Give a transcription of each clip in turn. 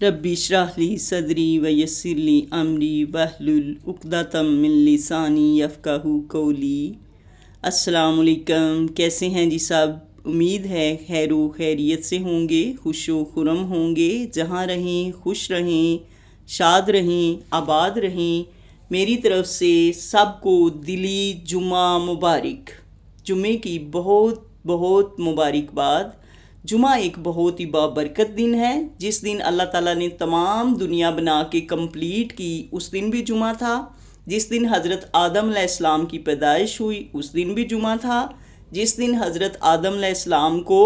रब्बी इश्रह ली सदरी वयस्सिर ली अमरी वहलुल उक़दतम मिन लिसानी यफ़क़हू क़ौली। अस्सलाम वालेकुम, कैसे हैं जी सब। उम्मीद है खैरो खैरियत से होंगे, खुशो खुरम होंगे। जहाँ रहें खुश रहें, शाद रहें, आबाद रहें। मेरी तरफ़ से सबको दिली जुमा मुबारक। जुमे की बहुत बहुत मुबारकबाद। जुमा एक बहुत ही बाबरकत दिन है। जिस दिन अल्लाह ताला ने तमाम दुनिया बना के कंप्लीट की, उस दिन भी जुमा था। जिस दिन हज़रत आदम अलैहिस्सलाम की पैदाइश हुई, उस दिन भी जुमा था। जिस दिन हज़रत आदम अलैहिस्सलाम को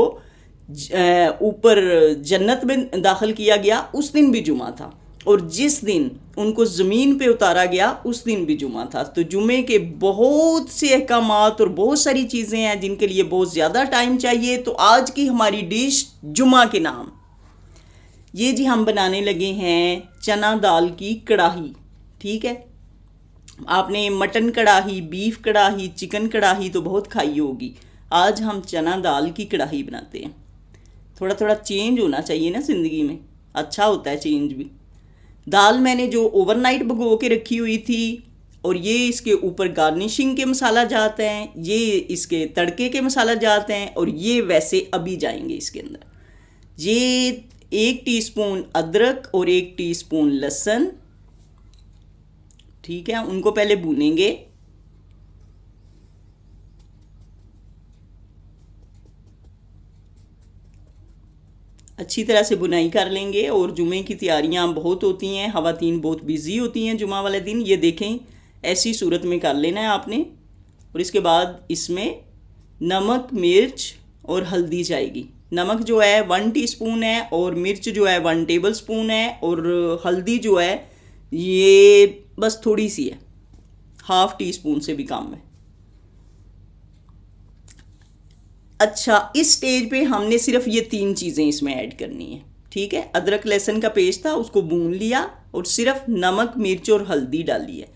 ऊपर जन्नत में दाखिल किया गया, उस दिन भी जुमा था। और जिस दिन उनको ज़मीन पे उतारा गया, उस दिन भी जुमा था। तो जुमे के बहुत से अहकामात और बहुत सारी चीज़ें हैं जिनके लिए बहुत ज़्यादा टाइम चाहिए। तो आज की हमारी डिश जुमा के नाम, ये जी हम बनाने लगे हैं चना दाल की कढ़ाई। ठीक है, आपने मटन कढ़ाई, बीफ कढ़ाई, चिकन कढ़ाई तो बहुत खाई होगी। आज हम चना दाल की कढ़ाई बनाते हैं। थोड़ा थोड़ा चेंज होना चाहिए ना ज़िंदगी में, अच्छा होता है चेंज भी। दाल मैंने जो ओवरनाइट भिगो के रखी हुई थी, और ये इसके ऊपर गार्निशिंग के मसाला जाते हैं, ये इसके तड़के के मसाला जाते हैं, और ये वैसे अभी जाएंगे इसके अंदर। ये 1 टीस्पून अदरक और 1 टीस्पून लहसुन। ठीक है, उनको पहले भूनेंगे। अच्छी तरह से बुनाई कर लेंगे। और जुमे की तैयारियां बहुत होती हैं, ख़वातीन बहुत बिज़ी होती हैं जुमा वाले दिन। ये देखें, ऐसी सूरत में कर लेना है आपने। और इसके बाद इसमें नमक, मिर्च और हल्दी जाएगी। नमक जो है 1 टीस्पून है, और मिर्च जो है 1 टेबल स्पून है, और हल्दी जो है ये बस थोड़ी सी है, ½ टीस्पून से भी कम है। अच्छा, इस स्टेज पे हमने सिर्फ ये 3 चीज़ें इसमें ऐड करनी है। ठीक है, अदरक लहसुन का पेस्ट था, उसको भून लिया, और सिर्फ नमक, मिर्च और हल्दी डाली है।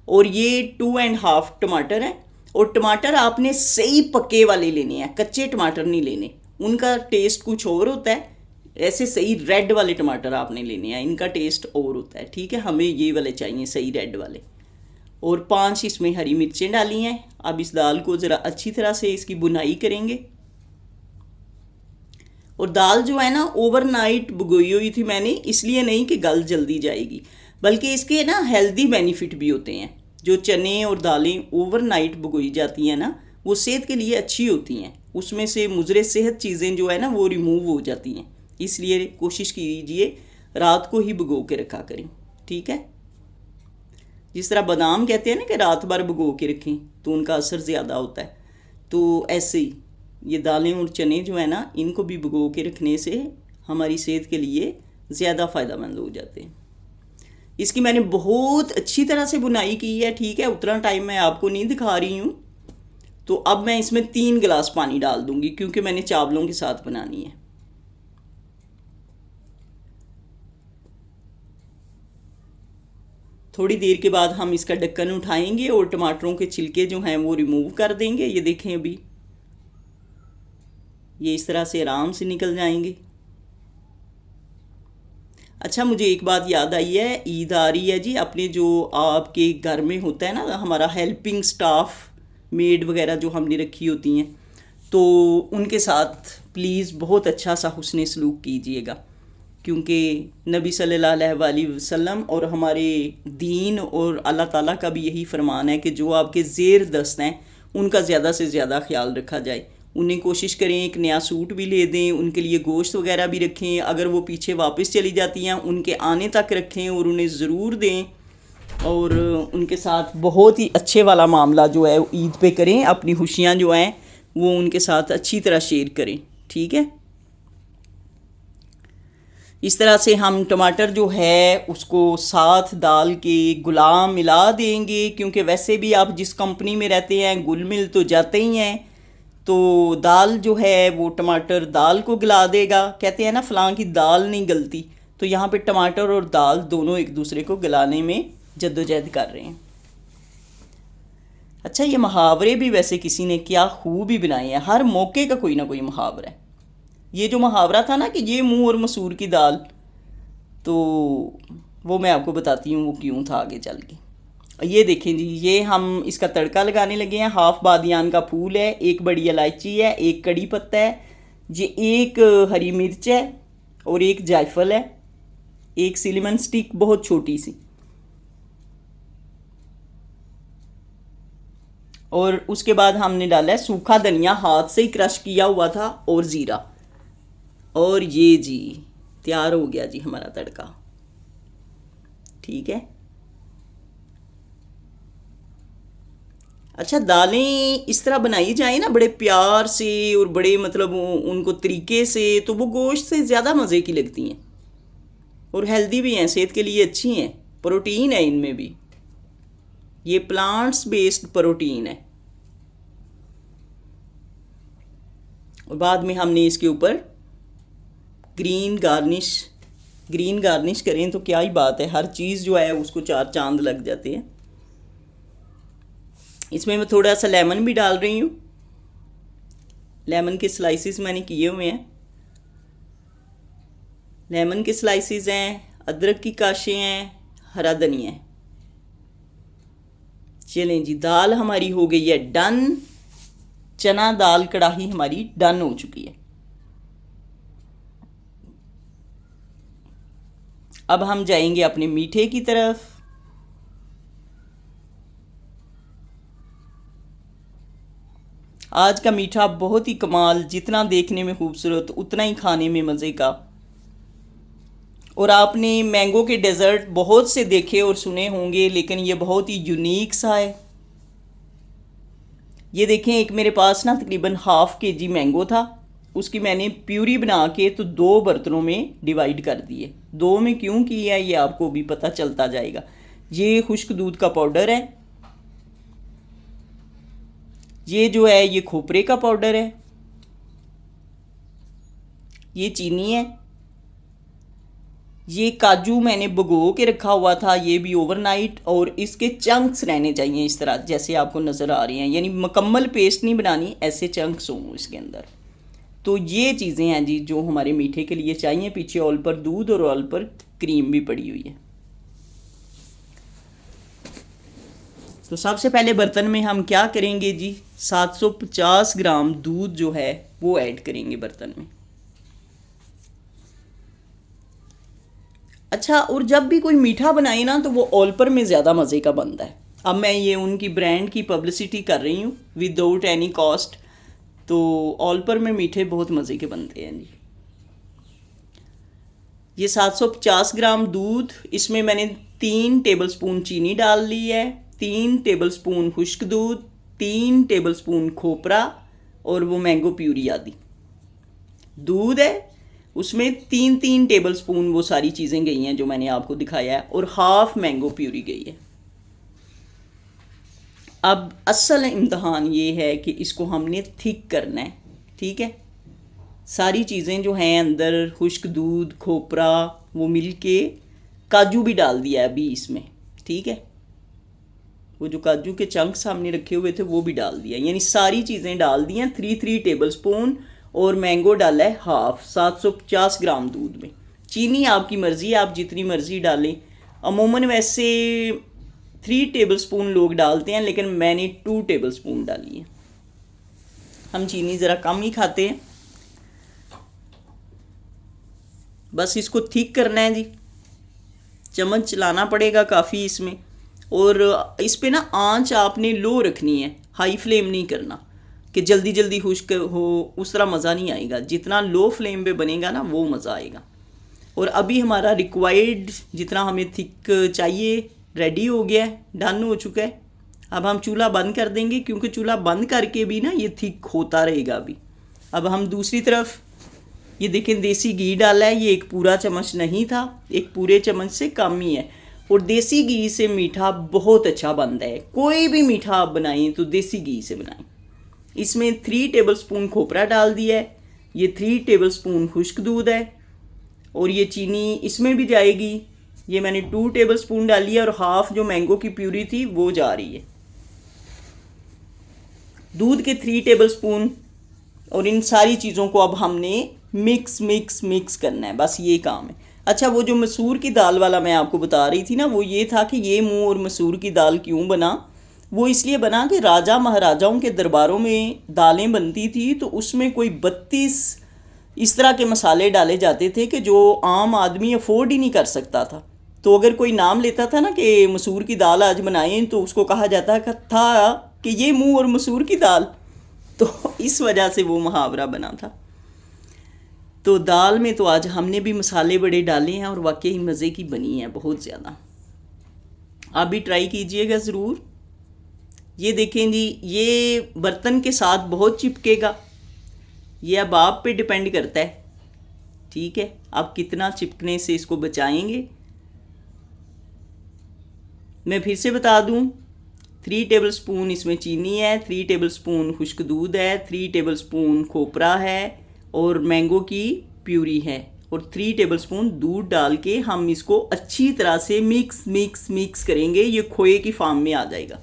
और ये 2½ टमाटर है। और टमाटर आपने सही पके वाले लेने हैं, कच्चे टमाटर नहीं लेने, उनका टेस्ट कुछ और होता है। ऐसे सही रेड वाले टमाटर आपने लेने हैं, इनका टेस्ट और होता है। ठीक है, हमें ये वाले चाहिए, सही रेड वाले। और 5 इसमें हरी मिर्चें डाली हैं। अब इस दाल को ज़रा अच्छी तरह से इसकी बुनाई करेंगे। और दाल जो है ना ओवरनाइट भिगोई हुई थी मैंने, इसलिए नहीं कि गल जल्दी जाएगी, बल्कि इसके ना हेल्दी बेनिफिट भी होते हैं। जो चने और दालें ओवरनाइट भिगोई जाती हैं ना, वो सेहत के लिए अच्छी होती हैं। उसमें से मुज़रे सेहत चीज़ें जो है ना वो रिमूव हो जाती हैं। इसलिए कोशिश कीजिए रात को ही भिगो के रखा करें। ठीक है, जिस तरह बादाम कहते हैं ना कि रात भर भिगो के रखें तो उनका असर ज़्यादा होता है, तो ऐसे ही ये दालें और चने जो है ना, इनको भी भिगो के रखने से हमारी सेहत के लिए ज़्यादा फ़ायदेमंद हो जाते हैं। इसकी मैंने बहुत अच्छी तरह से बुनाई की है। ठीक है, उतना टाइम मैं आपको नहीं दिखा रही हूँ। तो अब मैं इसमें 3 गिलास पानी डाल दूँगी, क्योंकि मैंने चावलों के साथ बनानी है। थोड़ी देर के बाद हम इसका ढक्कन उठाएंगे और टमाटरों के छिलके जो हैं वो रिमूव कर देंगे। ये देखें, अभी ये इस तरह से आराम से निकल जाएंगे। अच्छा, मुझे एक बात याद आई है, ईद आ रही है जी। अपने जो आपके घर में होता है ना हमारा हेल्पिंग स्टाफ, मेड वगैरह जो हमने रखी होती हैं, तो उनके साथ प्लीज़ बहुत अच्छा सा हुस्न सलूक कीजिएगा। क्योंकि नबी सल्लल्लाहु अलैहि वसल्लम और हमारे दीन और अल्लाह ताला का भी यही फरमान है कि जो आपके ज़ेर दस्त हैं उनका ज़्यादा से ज़्यादा ख्याल रखा जाए। उन्हें कोशिश करें एक नया सूट भी ले दें, उनके लिए गोश्त वगैरह भी रखें। अगर वो पीछे वापस चली जाती हैं, उनके आने तक रखें और उन्हें ज़रूर दें। और उनके साथ बहुत ही अच्छे वाला मामला जो है ईद पे करें। अपनी खुशियाँ जो हैं वो उनके साथ अच्छी तरह शेयर करें। ठीक है, इस तरह से हम टमाटर जो है उसको साथ दाल के गुला मिला देंगे। क्योंकि वैसे भी आप जिस कंपनी में रहते हैं गुल मिल तो जाते ही हैं, तो दाल जो है वो टमाटर दाल को गला देगा। कहते हैं ना फ़लाँ की दाल नहीं गलती, तो यहाँ पे टमाटर और दाल दोनों एक दूसरे को गलाने में जद्दोजहद कर रहे हैं। अच्छा, ये मुहावरे भी वैसे किसी ने क्या खूब ही बनाए हैं, हर मौके का कोई ना कोई मुहावरा है। ये जो मुहावरा था ना कि ये मुंह और मसूर की दाल, तो वो मैं आपको बताती हूँ वो क्यों था आगे चल के। ये देखें जी, ये हम इसका तड़का लगाने लगे हैं। हाफ बादियान का फूल है, एक बड़ी इलायची है, एक कड़ी पत्ता है, ये एक हरी मिर्च है और एक जायफल है, एक सिनेमन स्टिक बहुत छोटी सी, और उसके बाद हमने डाला है सूखा धनिया, हाथ से ही क्रश किया हुआ था, और ज़ीरा। और ये जी तैयार हो गया जी हमारा तड़का। ठीक है। अच्छा, दालें इस तरह बनाई जाए ना बड़े प्यार से और बड़े मतलब उनको तरीके से, तो वो गोश्त से ज़्यादा मज़े की लगती हैं और हेल्दी भी हैं, सेहत के लिए अच्छी हैं, प्रोटीन है इनमें भी, ये प्लांट्स बेस्ड प्रोटीन है। और बाद में हमने इसके ऊपर ग्रीन गार्निश करें तो क्या ही बात है, हर चीज़ जो है उसको चार चांद लग जाते हैं। इसमें मैं थोड़ा सा लेमन भी डाल रही हूँ, लेमन के स्लाइसिस मैंने किए हुए हैं, लेमन के स्लाइसिस हैं, अदरक की काशें हैं, हरा धनिया है। चलें जी, दाल हमारी हो गई है डन, चना दाल कढ़ाई हमारी डन हो चुकी है। अब हम जाएंगे अपने मीठे की तरफ। आज का मीठा बहुत ही कमाल, जितना देखने में खूबसूरत उतना ही खाने में मज़े का। और आपने मैंगो के डेज़र्ट बहुत से देखे और सुने होंगे, लेकिन ये बहुत ही यूनिक सा है। ये देखें, एक मेरे पास ना तकरीबन ½ kg मैंगो था, उसकी मैंने प्यूरी बना के तो 2 बर्तनों में डिवाइड कर दिए। 2 में क्यों किया है ये आपको भी पता चलता जाएगा। ये खुश्क दूध का पाउडर है, ये जो है ये खोपरे का पाउडर है, ये चीनी है, ये काजू मैंने भिगो के रखा हुआ था, ये भी ओवरनाइट, और इसके चंक्स रहने चाहिए इस तरह जैसे आपको नज़र आ रहे हैं, यानी मुकम्मल पेस्ट नहीं बनानी, ऐसे चंक्स हों इसके अंदर। तो ये चीज़ें हैं जी जो हमारे मीठे के लिए चाहिए। पीछे ऑल पर दूध और ऑल पर क्रीम भी पड़ी हुई है। तो सबसे पहले बर्तन में हम क्या करेंगे जी, 750 ग्राम दूध जो है वो ऐड करेंगे बर्तन में। अच्छा, और जब भी कोई मीठा बनाए ना तो वो ऑलपर में ज़्यादा मज़े का बनता है। अब मैं ये उनकी ब्रांड की पब्लिसिटी कर रही हूँ विदाउट एनी कॉस्ट। तो ऑलपर में मीठे बहुत मज़े के बनते हैं जी। ये 750 ग्राम दूध, इसमें मैंने 3 टेबलस्पून चीनी डाल ली है, 3 टेबलस्पून खुश्क दूध, 3 टेबलस्पून खोपरा, और वो मैंगो प्यूरी आदि। दूध है उसमें 3 टेबलस्पून वो सारी चीज़ें गई हैं जो मैंने आपको दिखाया है, और हाफ मैंगो प्यूरी गई है। अब असल इम्तहान ये है कि इसको हमने थिक करना है। ठीक है, सारी चीज़ें जो हैं अंदर, खुश्क दूध, खोपरा, वो मिल के, काजू भी डाल दिया है अभी इसमें। ठीक है, वो जो काजू के चंक्स हमने रखे हुए थे वो भी डाल दिया, यानी सारी चीज़ें डाल दी हैं 3 टेबलस्पून, और मैंगो डाला है हाफ, 750 ग्राम दूध में। चीनी आपकी मर्ज़ी है, आप जितनी मर्ज़ी डालें। अमूमन वैसे 3 टेबलस्पून लोग डालते हैं, लेकिन मैंने 2 टेबलस्पून डाली है। हम चीनी ज़रा कम ही खाते हैं। बस इसको थिक करना है जी, चम्मच चलाना पड़ेगा काफ़ी इसमें, और इस पे ना आंच आपने लो रखनी है, हाई फ्लेम नहीं करना कि जल्दी जल्दी खुश्क हो, उस तरह मज़ा नहीं आएगा। जितना लो फ्लेम पे बनेगा ना वो मज़ा आएगा। और अभी हमारा रिक्वायर्ड जितना हमें थिक चाहिए रेडी हो गया है, डन हो चुका है। अब हम चूल्हा बंद कर देंगे, क्योंकि चूल्हा बंद करके भी ना ये थिक होता रहेगा अभी। अब हम दूसरी तरफ ये देखें, देसी घी डाला है, ये एक पूरा चम्मच नहीं था, एक पूरे चम्मच से कम ही है। और देसी घी से मीठा बहुत अच्छा बनता है। कोई भी मीठा आप बनाएं तो देसी घी से बनाएं। इसमें 3 टेबलस्पून खोपरा डाल दिया है, ये 3 टेबलस्पून खुश्क दूध है, और ये चीनी इसमें भी जाएगी। ये मैंने 2 टेबलस्पून डाली है, और हाफ जो मैंगो की प्यूरी थी वो जा रही है। दूध के 3 टेबलस्पून, और इन सारी चीज़ों को अब हमने मिक्स करना है, बस ये काम है। अच्छा, वो जो मसूर की दाल वाला मैं आपको बता रही थी ना, वो ये था कि ये मूंग और मसूर की दाल क्यों बना। वो इसलिए बना कि राजा महाराजाओं के दरबारों में दालें बनती थी तो उसमें कोई 32 इस तरह के मसाले डाले जाते थे कि जो आम आदमी अफोर्ड ही नहीं कर सकता था। तो अगर कोई नाम लेता था ना कि मसूर की दाल आज बनाएं, तो उसको कहा जाता था कि ये मूंग और मसूर की दाल। तो इस वजह से वो मुहावरा बना था। तो दाल में तो आज हमने भी मसाले बड़े डाले हैं और वाकई मज़े की बनी है बहुत ज़्यादा। आप भी ट्राई कीजिएगा ज़रूर। ये देखें जी, ये बर्तन के साथ बहुत चिपकेगा, ये अब आप पे डिपेंड करता है। ठीक है, आप कितना चिपकने से इसको बचाएंगे। मैं फिर से बता दूं, 3 टेबलस्पून इसमें चीनी है, 3 टेबलस्पून खुश्क दूध है, 3 टेबलस्पून खोपरा है और मैंगो की प्यूरी है और 3 टेबलस्पून दूध डाल के हम इसको अच्छी तरह से मिक्स मिक्स मिक्स करेंगे। ये खोए की फॉर्म में आ जाएगा।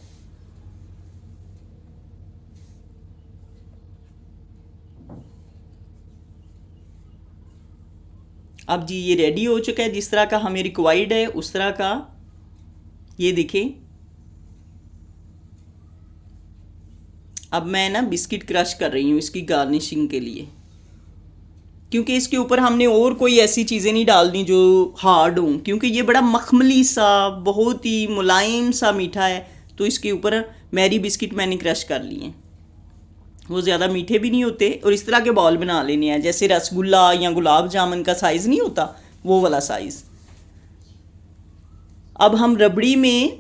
अब जी ये रेडी हो चुका है, जिस तरह का हमें रिक्वायर्ड है उस तरह का। ये देखें, अब मैं ना बिस्किट क्रश कर रही हूँ इसकी गार्निशिंग के लिए, क्योंकि इसके ऊपर हमने और कोई ऐसी चीज़ें नहीं डालनी जो हार्ड हों, क्योंकि ये बड़ा मखमली सा बहुत ही मुलायम सा मीठा है। तो इसके ऊपर मैरी बिस्किट मैंने क्रश कर लिए हैं, वो ज़्यादा मीठे भी नहीं होते। और इस तरह के बॉल बना लेने हैं, जैसे रसगुल्ला या गुलाब जामुन का साइज़ नहीं होता, वो वाला साइज़। अब हम रबड़ी में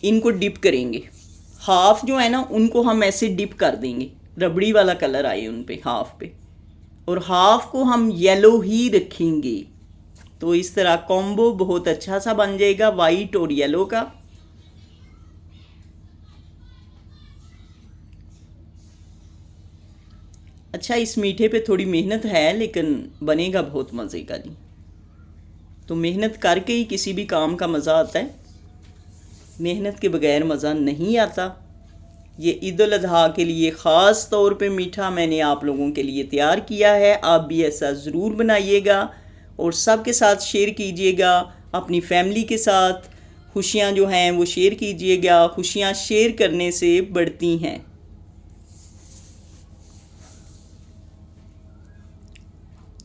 इनको डिप करेंगे। हाफ जो है ना, उनको हम ऐसे डिप कर देंगे, रबड़ी वाला कलर आए उन पे हाफ पे, और हाफ को हम येलो ही रखेंगे। तो इस तरह कॉम्बो बहुत अच्छा सा बन जाएगा, वाइट और येलो का। अच्छा, इस मीठे पे थोड़ी मेहनत है लेकिन बनेगा बहुत मज़े का जी। तो मेहनत करके ही किसी भी काम का मज़ा आता है, मेहनत के बगैर मज़ा नहीं आता। ये ईद उल अज़हा के लिए ख़ास तौर पे मीठा मैंने आप लोगों के लिए तैयार किया है। आप भी ऐसा ज़रूर बनाइएगा और सबके साथ शेयर कीजिएगा, अपनी फैमिली के साथ खुशियाँ जो हैं वो शेयर कीजिएगा। खुशियाँ शेयर करने से बढ़ती हैं।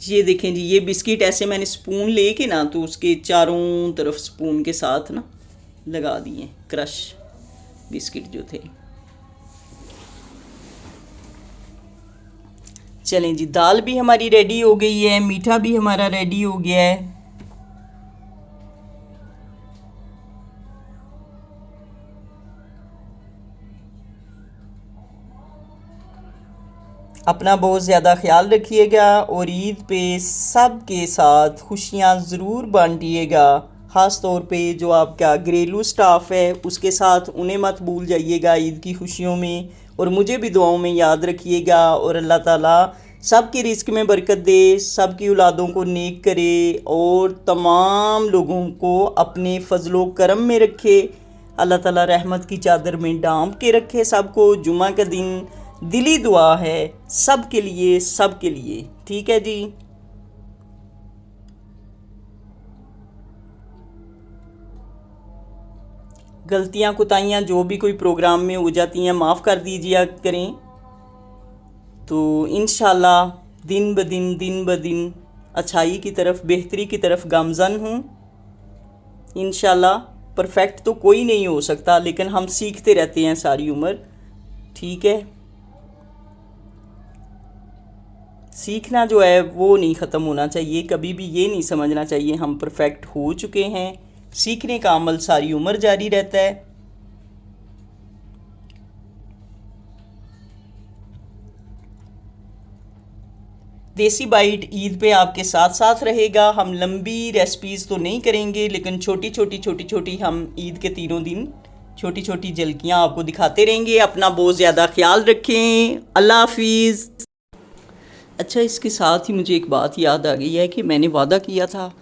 ये देखें जी, ये बिस्किट ऐसे मैंने स्पून लेके ना, तो उसके चारों तरफ स्पून के साथ ना लगा दिए क्रश बिस्किट जो थे। चलें जी, दाल भी हमारी रेडी हो गई है, मीठा भी हमारा रेडी हो गया है। अपना बहुत ज़्यादा ख्याल रखिएगा और ईद पे सब के साथ खुशियाँ ज़रूर बांटिएगा। ख़ास तौर पे जो आपका घरेलू स्टाफ है उसके साथ उन्हें मत भूल जाइएगा ईद की खुशियों में, और मुझे भी दुआओं में याद रखिएगा। और अल्लाह ताला सब के रिस्क में बरकत दे, सब की औलादों को नेक करे और तमाम लोगों को अपने फजलो करम में रखे। अल्लाह ताला रहमत की चादर में ढांप के रखे सबको। जुमा का दिन दिली दुआ है सब के लिए, सब के लिए। ठीक है जी। गलतियाँ कुताहियाँ जो भी कोई प्रोग्राम में हो जाती हैं माफ़ कर दीजिए करें। तो इंशाल्लाह दिन ब दिन अच्छाई की तरफ, बेहतरी की तरफ गामज़न हूँ इंशाल्लाह। परफेक्ट तो कोई नहीं हो सकता, लेकिन हम सीखते रहते हैं सारी उम्र। ठीक है, सीखना जो है वो नहीं ख़त्म होना चाहिए। कभी भी ये नहीं समझना चाहिए हम परफेक्ट हो चुके हैं। सीखने का अमल सारी उम्र जारी रहता है। देसी बाइट ईद पे आपके साथ साथ रहेगा। हम लंबी रेसिपीज़ तो नहीं करेंगे, लेकिन छोटी छोटी हम ईद के तीनों दिन छोटी छोटी झलकियाँ आपको दिखाते रहेंगे। अपना बहुत ज़्यादा ख्याल रखें। अल्लाह हाफिज़। अच्छा, इसके साथ ही मुझे एक बात याद आ गई है कि मैंने वादा किया था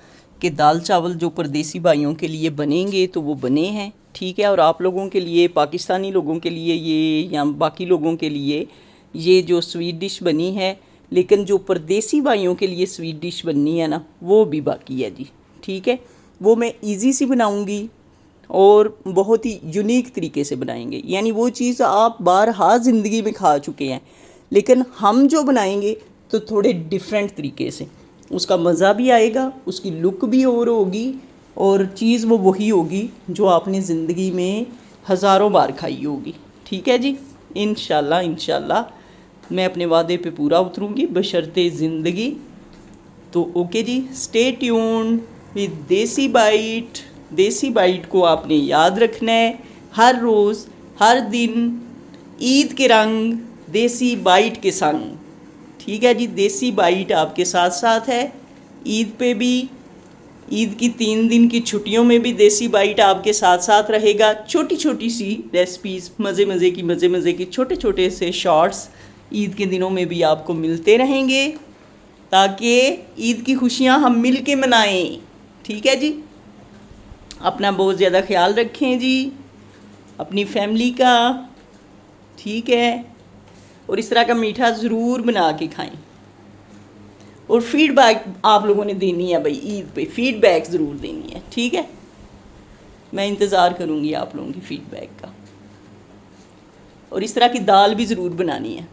कि दाल चावल जो परदेसी भाइयों के लिए बनेंगे तो वो बने हैं। ठीक है, और आप लोगों के लिए, पाकिस्तानी लोगों के लिए ये या बाकी लोगों के लिए ये जो स्वीट डिश बनी है, लेकिन जो परदेसी भाइयों के लिए स्वीट डिश बननी है ना, वो भी बाकी है जी। ठीक है, वो मैं इजी सी बनाऊंगी और बहुत ही यूनिक तरीके से बनाएंगे। यानी वो चीज़ आप बारहा ज़िंदगी में खा चुके हैं, लेकिन हम जो बनाएंगे तो थोड़े डिफरेंट तरीके से, उसका मज़ा भी आएगा, उसकी लुक भी और होगी, और चीज़ वो वही होगी जो आपने ज़िंदगी में हज़ारों बार खाई होगी। ठीक है जी, इंशाल्लाह मैं अपने वादे पे पूरा उतरूँगी बशर्ते ज़िंदगी। तो ओके जी, stay tuned with Desi bite. Desi bite को आपने याद रखना है, हर रोज़ हर दिन ईद के रंग देसी बाइट के संग। ठीक है जी, देसी बाइट आपके साथ साथ है ईद पे भी, ईद की 3 दिन की छुट्टियों में भी देसी बाइट आपके साथ साथ रहेगा। छोटी छोटी सी रेसिपीज़, मज़े मज़े की छोटे छोटे से शॉर्ट्स ईद के दिनों में भी आपको मिलते रहेंगे, ताकि ईद की खुशियाँ हम मिल के मनाएँ। ठीक है जी, अपना बहुत ज़्यादा ख्याल रखें जी, अपनी फैमिली का। ठीक है, और इस तरह का मीठा ज़रूर बना के खाएं, और फीडबैक आप लोगों ने देनी है भाई, ईद पे फीडबैक ज़रूर देनी है। ठीक है, मैं इंतज़ार करूँगी आप लोगों की फ़ीडबैक का, और इस तरह की दाल भी ज़रूर बनानी है।